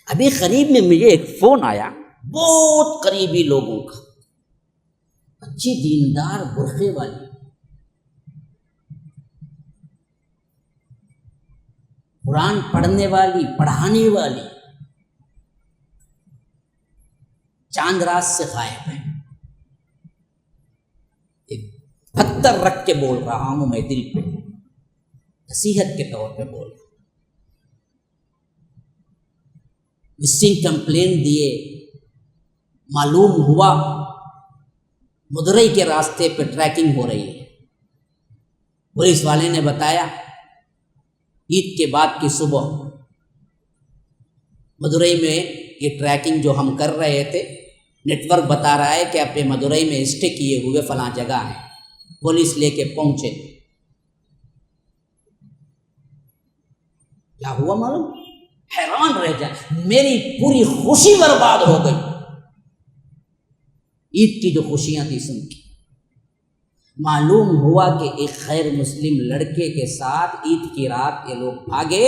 ابھی قریب میں مجھے ایک فون آیا بہت قریبی لوگوں کا، اچھی دیندار برقعے والی، قرآن پڑھنے والی، پڑھانے والی، چاند رات سے غائب ہے۔ ایک پتھر رکھ کے بول رہا ہوں میں دل پہ، نصیحت کے طور پہ بول رہا ہوں۔ مسنگ کمپلین دیے، معلوم ہوا مدرئی کے راستے پہ ٹریکنگ ہو رہی ہے۔ پولیس والے نے بتایا عید کے بعد کی صبح مدرئی میں یہ ٹریکنگ جو ہم کر رہے تھے، نیٹ ورک بتا رہا ہے کہ آپ مدرئی میں اسٹے کیے ہوئے فلاں جگہ ہے۔ پولیس لے کے پہنچے، کیا ہوا معلوم؟ حیران رہ جائے، میری پوری خوشی برباد ہو گئی، عید کی جو خوشیاں تھی سن کے۔ معلوم ہوا کہ ایک غیر مسلم لڑکے کے ساتھ عید کی رات یہ لوگ بھاگے،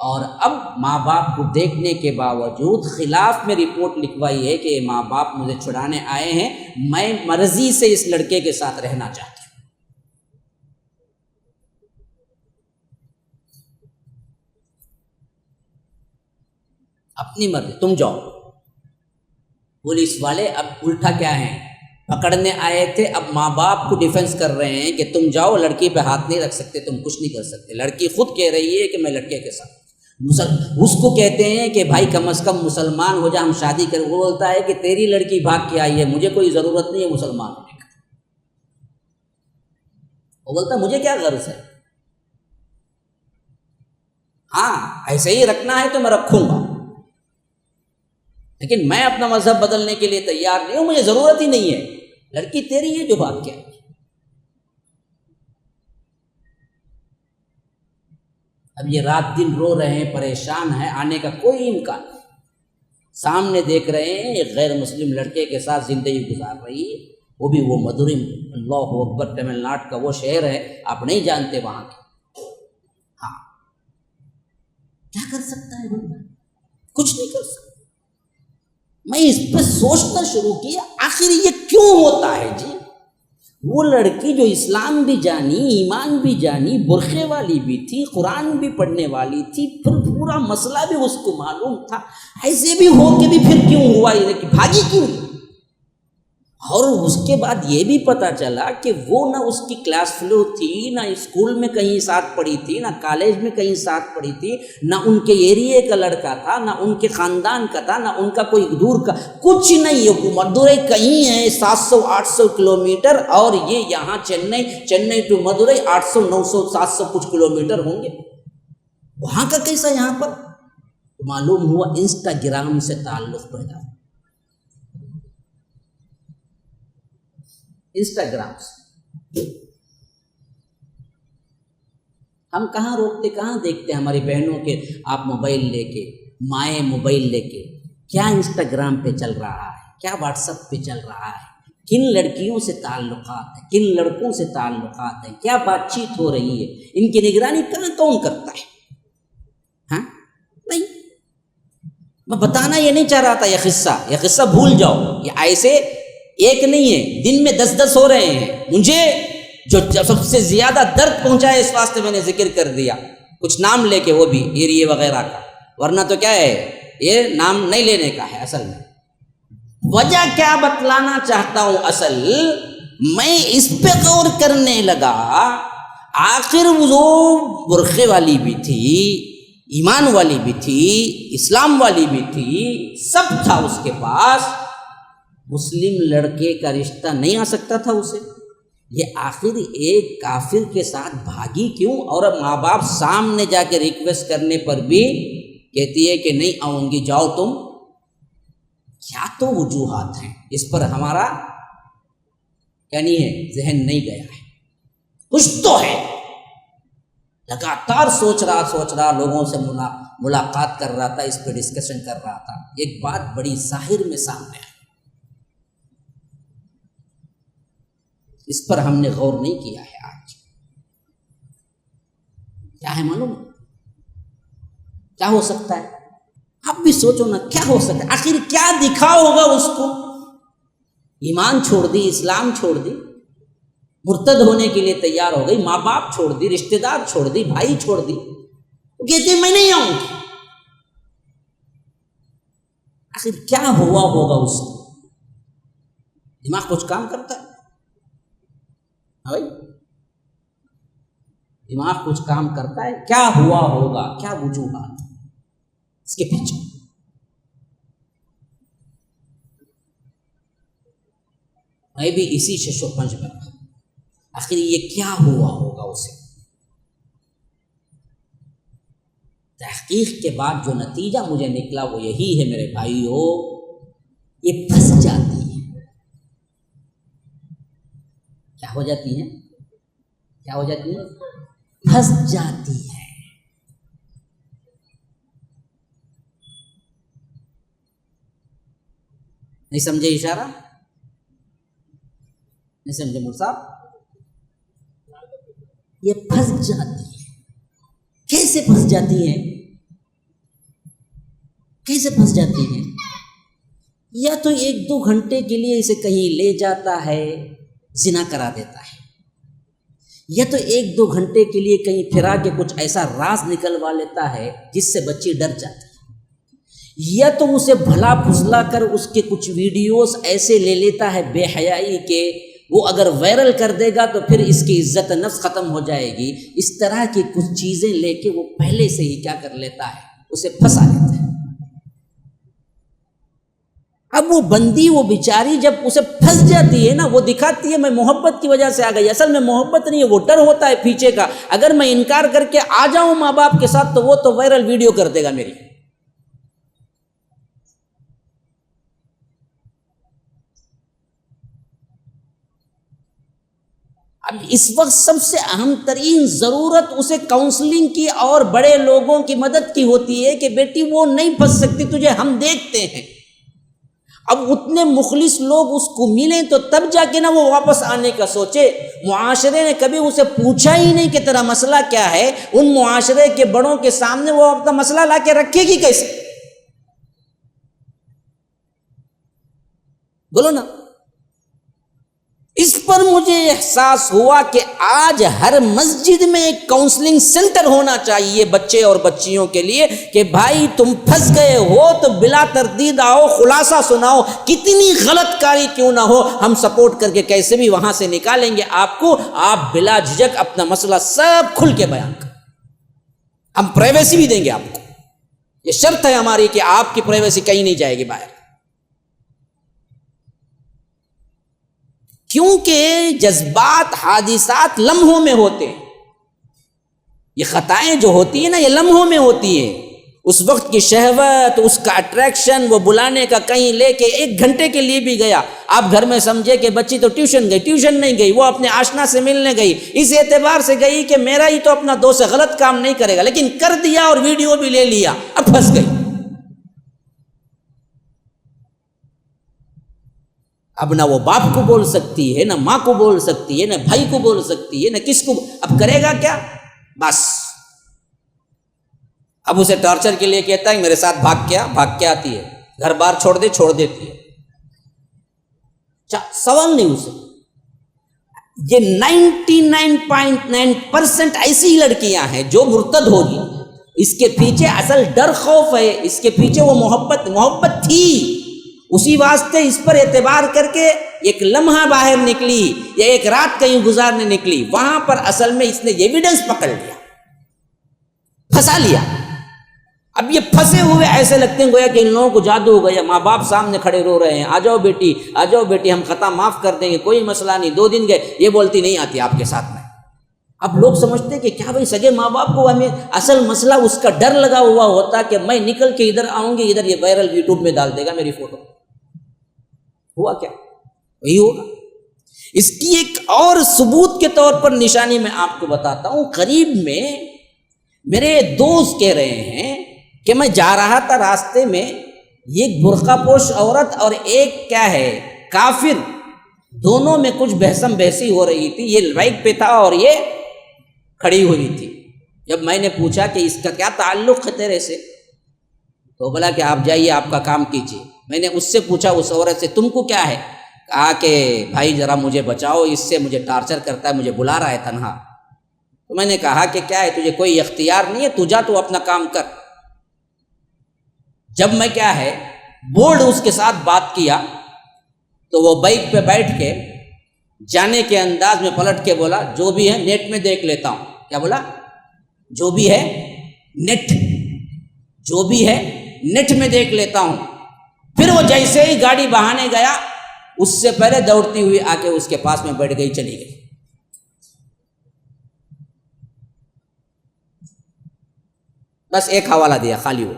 اور اب ماں باپ کو دیکھنے کے باوجود خلاف میں رپورٹ لکھوائی ہے کہ ماں باپ مجھے چھڑانے آئے ہیں، میں مرضی سے اس لڑکے کے ساتھ رہنا چاہتی ہوں۔ اپنی مرضی، تم جاؤ۔ پولیس والے اب الٹا کیا ہیں، پکڑنے آئے تھے، اب ماں باپ کو ڈیفینس کر رہے ہیں کہ تم جاؤ، لڑکی پہ ہاتھ نہیں رکھ سکتے، تم کچھ نہیں کر سکتے۔ لڑکی خود کہہ رہی ہے کہ میں لڑکے کے ساتھ، اس کو کہتے ہیں کہ بھائی کم از کم مسلمان ہو جا، ہم شادی کریں۔ وہ بولتا ہے کہ تیری لڑکی بھاگ کے آئی ہے، مجھے کوئی ضرورت نہیں ہے مسلمان ہونے کا۔ وہ بولتا ہے مجھے کیا غرض ہے، ہاں ایسے ہی رکھنا ہے تو میں رکھوں گا، لیکن میں اپنا مذہب بدلنے کے لیے تیار نہیں ہوں، مجھے ضرورت ہی نہیں ہے، لڑکی تیری ہے جو بھاگ کے آئی۔ اب یہ رات دن رو رہے ہیں، پریشان ہیں، آنے کا کوئی امکان نہیں۔ سامنے دیکھ رہے ہیں ایک غیر مسلم لڑکے کے ساتھ زندگی گزار رہی ہے، وہ بھی وہ مدورئی، اللہ اکبر، تمل ناڈو کا وہ شہر ہے، آپ نہیں جانتے وہاں کے۔ ہاں کیا کر سکتا ہے بندہ؟ کچھ نہیں کر سکتا۔ میں اس پہ سوچنا شروع کیا آخر یہ کیوں ہوتا ہے جی؟ وہ لڑکی جو اسلام بھی جانی، ایمان بھی جانی، برقعے والی بھی تھی، قرآن بھی پڑھنے والی تھی، پھر پورا مسئلہ بھی اس کو معلوم تھا، ایسے بھی ہو کے بھی پھر کیوں ہوا یہ، بھاگی کیوں؟ اور اس کے بعد یہ بھی پتہ چلا کہ وہ نہ اس کی کلاس فیلو تھی، نہ اسکول میں کہیں ساتھ پڑھی تھی، نہ کالج میں کہیں ساتھ پڑھی تھی، نہ ان کے ایریے کا لڑکا تھا، نہ ان کے خاندان کا تھا، نہ ان کا کوئی دور کا، کچھ نہیں۔ یہ مدورئی کہیں ہے 700-800 کلومیٹر، اور یہ یہاں چنئی ٹو مدورئی 800-900-700 کچھ کلومیٹر ہوں گے، وہاں کا کیسا یہاں پر؟ معلوم ہوا انسٹاگرام سے تعلق پیدا ہوا، انسٹاگرام سے۔ ہم کہاں روکتے، کہاں دیکھتے ہیں ہماری بہنوں کے آپ موبائل لے کے، مائیں موبائل لے کے، کیا انسٹاگرام پہ چل رہا ہے، کیا واٹس ایپ پہ چل رہا ہے، کن لڑکیوں سے تعلقات ہیں، کن لڑکوں سے تعلقات ہیں، کیا بات چیت ہو رہی ہے، ان کی نگرانی کہاں کون کرتا ہے؟ ہاں نہیں، میں بتانا یہ نہیں چاہ رہا تھا، یہ قصہ بھول جاؤ، یہ ایسے ایک نہیں ہے، دن میں 10 ہو رہے ہیں۔ مجھے جو سب سے زیادہ درد پہنچا ہے اس واسطے میں نے ذکر کر دیا، کچھ نام لے کے، وہ بھی ایریے وغیرہ کا، ورنہ تو کیا ہے، یہ نام نہیں لینے کا ہے۔ اصل میں وجہ کیا بتلانا چاہتا ہوں، اصل میں اس پہ غور کرنے لگا، آخر وہ برقعے والی بھی تھی، ایمان والی بھی تھی، اسلام والی بھی تھی، سب تھا اس کے پاس، مسلم لڑکے کا رشتہ نہیں آ سکتا تھا اسے؟ یہ آخر ایک کافر کے ساتھ بھاگی کیوں؟ اور اب ماں باپ سامنے جا کے ریکویسٹ کرنے پر بھی کہتی ہے کہ نہیں آؤں گی، جاؤ تم۔ کیا تو وجوہات ہیں، اس پر ہمارا کیا نہیں ہے، ذہن نہیں گیا ہے، کچھ تو ہے۔ لگاتار سوچ رہا لوگوں سے ملاقات کر رہا تھا، اس پہ ڈسکشن کر رہا تھا، ایک بات بڑی ظاہر میں سامنے آئی، اس پر ہم نے غور نہیں کیا ہے۔ آج کیا ہے معلوم؟ کیا ہو سکتا ہے؟ آپ بھی سوچو نا کیا ہو سکتا ہے، آخر کیا دکھا ہوگا اس کو؟ ایمان چھوڑ دی، اسلام چھوڑ دی، مرتد ہونے کے لیے تیار ہو گئی، ماں باپ چھوڑ دی، رشتہ دار چھوڑ دی، بھائی چھوڑ دی، وہ کہتے میں نہیں آؤں گی۔ آخر کیا ہوا ہوگا اس کو؟ دماغ کچھ کام کرتا ہے بھائی؟ دماغ کچھ کام کرتا ہے؟ کیا ہوا ہوگا؟ کیا وجوہات اس کے پیچھے؟ میں بھی اسی شش و پنج میں آخر یہ کیا ہوا ہوگا اسے؟ تحقیق کے بعد جو نتیجہ مجھے نکلا وہ یہی ہے میرے بھائیو، یہ پھنس جاتی ہے۔ کیا ہو جاتی ہیں؟ کیا ہو جاتی ہیں؟ پھنس جاتی ہے۔ نہیں سمجھے اشارہ؟ نہیں سمجھے مول صاحب؟ یہ پھنس جاتی ہے۔ کیسے پھنس جاتی ہے؟ کیسے پھنس جاتی ہے؟ یا تو 1-2 گھنٹے کے لیے اسے کہیں لے جاتا ہے، زنا کرا دیتا ہے، یا تو 1-2 گھنٹے کے لیے کہیں پھرا کے کچھ ایسا راز نکلوا لیتا ہے جس سے بچی ڈر جاتی ہے، یا تو اسے بھلا پھسلا کر اس کے کچھ ویڈیوز ایسے لے لیتا ہے بے حیائی کے، وہ اگر وائرل کر دے گا تو پھر اس کی عزت نفس ختم ہو جائے گی۔ اس طرح کی کچھ چیزیں لے کے وہ پہلے سے ہی کیا کر لیتا ہے، اسے پھنسا لیتا ہے۔ اب وہ بندی، وہ بیچاری جب اسے پھنس جاتی ہے نا، وہ دکھاتی ہے میں محبت کی وجہ سے آ گئی، اصل میں محبت نہیں ہے، وہ ڈر ہوتا ہے پیچھے کا، اگر میں انکار کر کے آ جاؤں ماں باپ کے ساتھ تو وہ تو وائرل ویڈیو کر دے گا میری۔ اب اس وقت سب سے اہم ترین ضرورت اسے کاؤنسلنگ کی اور بڑے لوگوں کی مدد کی ہوتی ہے کہ بیٹی وہ نہیں پھنس سکتی، تجھے ہم دیکھتے ہیں۔ اب اتنے مخلص لوگ اس کو ملیں تو تب جا کے نا وہ واپس آنے کا سوچے۔ معاشرے نے کبھی اسے پوچھا ہی نہیں کہ تیرا مسئلہ کیا ہے، ان معاشرے کے بڑوں کے سامنے وہ اپنا مسئلہ لا کے رکھے گی کیسے؟ بولو نا۔ اس پر مجھے احساس ہوا کہ آج ہر مسجد میں ایک کاؤنسلنگ سینٹر ہونا چاہیے بچے اور بچیوں کے لیے کہ بھائی تم پھنس گئے ہو تو بلا تردید آؤ، خلاصہ سناؤ، کتنی غلط کاری کیوں نہ ہو، ہم سپورٹ کر کے کیسے بھی وہاں سے نکالیں گے آپ کو، آپ بلا جھجک اپنا مسئلہ سب کھل کے بیان کریں، ہم پرائیویسی بھی دیں گے آپ کو، یہ شرط ہے ہماری کہ آپ کی پرائیویسی کہیں نہیں جائے گی باہر۔ کیونکہ جذبات، حادثات لمحوں میں ہوتے ہیں، یہ خطائیں جو ہوتی ہیں نا یہ لمحوں میں ہوتی ہیں، اس وقت کی شہوت، اس کا اٹریکشن، وہ بلانے کا کہیں لے کے 1 گھنٹے کے لیے بھی گیا، آپ گھر میں سمجھے کہ بچی تو ٹیوشن گئی، ٹیوشن نہیں گئی، وہ اپنے آشنا سے ملنے گئی، اس اعتبار سے گئی کہ میرا ہی تو اپنا دوست غلط کام نہیں کرے گا، لیکن کر دیا اور ویڈیو بھی لے لیا، اب پھنس گئی۔ اب نہ وہ باپ کو بول سکتی ہے، نہ ماں کو بول سکتی ہے، نہ بھائی کو بول سکتی ہے، نہ کس کو، اب کرے گا کیا؟ بس اب اسے ٹارچر کے لیے کہتا ہے میرے ساتھ بھاگ کے آتی ہے، گھر بار چھوڑ دیتی ہے، سوال نہیں اسے۔ یہ 99.9% ایسی لڑکیاں ہیں جو مرتد ہوگی، اس کے پیچھے اصل ڈر خوف ہے، اس کے پیچھے وہ محبت تھی، اسی واسطے اس پر اعتبار کر کے ایک لمحہ باہر نکلی یا ایک رات کہیں گزارنے نکلی، وہاں پر اصل میں اس نے ایویڈنس پکڑ لیا، پھنسا لیا۔ اب یہ پھنسے ہوئے ایسے لگتے ہیں گویا کہ ان لوگوں کو جادو ہو گیا، ماں باپ سامنے کھڑے رو رہے ہیں، آ جاؤ بیٹی ہم خطا معاف کر دیں گے، کوئی مسئلہ نہیں، 2 دن گئے، یہ بولتی نہیں آتی آپ کے ساتھ میں۔ اب لوگ سمجھتے کہ کیا بھائی سگے ماں باپ کو ہمیں اصل مسئلہ اس کا ڈر لگا ہوا ہوتا کہ میں نکل کے ادھر آؤں گی، ادھر یہ وائرل یوٹیوب میں ڈال دے گا میری فوٹو۔ ہوا کیا؟ وہی ہوگا۔ اس کی ایک اور ثبوت کے طور پر نشانی میں آپ کو بتاتا ہوں، قریب میں میرے دوست کہہ رہے ہیں کہ میں جا رہا تھا راستے میں، ایک برقع پوش عورت اور ایک کیا ہے کافر، دونوں میں کچھ بحثم بحثی ہو رہی تھی، یہ بائک پہ تھا اور یہ کھڑی ہوئی تھی۔ جب میں نے پوچھا کہ اس کا کیا تعلق ہے تیرے سے، تو بولا کہ آپ جائیے آپ کا کام کیجیے. میں نے اس سے پوچھا اس عورت سے تم کو کیا ہے؟ کہا کہ بھائی ذرا مجھے بچاؤ، اس سے مجھے ٹارچر کرتا ہے، مجھے بلا رہا ہے تنہا. تو میں نے کہا کہ کیا ہے تجھے کوئی اختیار نہیں ہے، تو جا تو اپنا کام کر. جب میں کیا ہے بولڈ اس کے ساتھ بات کیا تو وہ بائک پہ بیٹھ کے جانے کے انداز میں پلٹ کے بولا جو بھی ہے نیٹ میں دیکھ لیتا ہوں. کیا بولا؟ جو بھی ہے نیٹ، جو بھی ہے نیٹ میں دیکھ لیتا ہوں. پھر وہ جیسے ہی گاڑی بہانے گیا اس سے پہلے دوڑتی ہوئی آ کے اس کے پاس میں بیٹھ گئی، چلی گئی. بس ایک حوالہ دیا خالی، وہ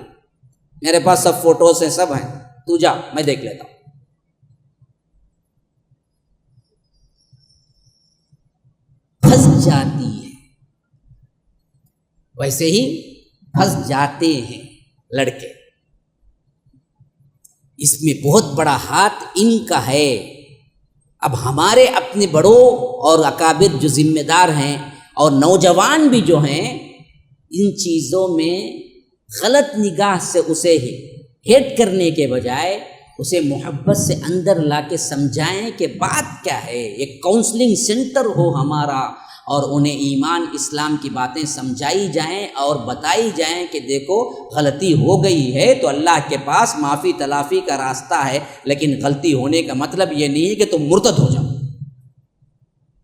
میرے پاس سب فوٹوز ہیں، سب ہیں، تو جا میں دیکھ لیتا ہوں. پھنس جاتی ہے، ویسے ہی پھنس جاتے ہیں لڑکے. اس میں بہت بڑا ہاتھ ان کا ہے. اب ہمارے اپنے بڑوں اور اکابر جو ذمہ دار ہیں اور نوجوان بھی جو ہیں، ان چیزوں میں غلط نگاہ سے اسے ہیٹ کرنے کے بجائے اسے محبت سے اندر لا کے سمجھائیں کہ بات کیا ہے. ایک کاؤنسلنگ سینٹر ہو ہمارا، اور انہیں ایمان اسلام کی باتیں سمجھائی جائیں اور بتائی جائیں کہ دیکھو غلطی ہو گئی ہے تو اللہ کے پاس معافی تلافی کا راستہ ہے، لیکن غلطی ہونے کا مطلب یہ نہیں ہے کہ تم مرتد ہو جاؤ.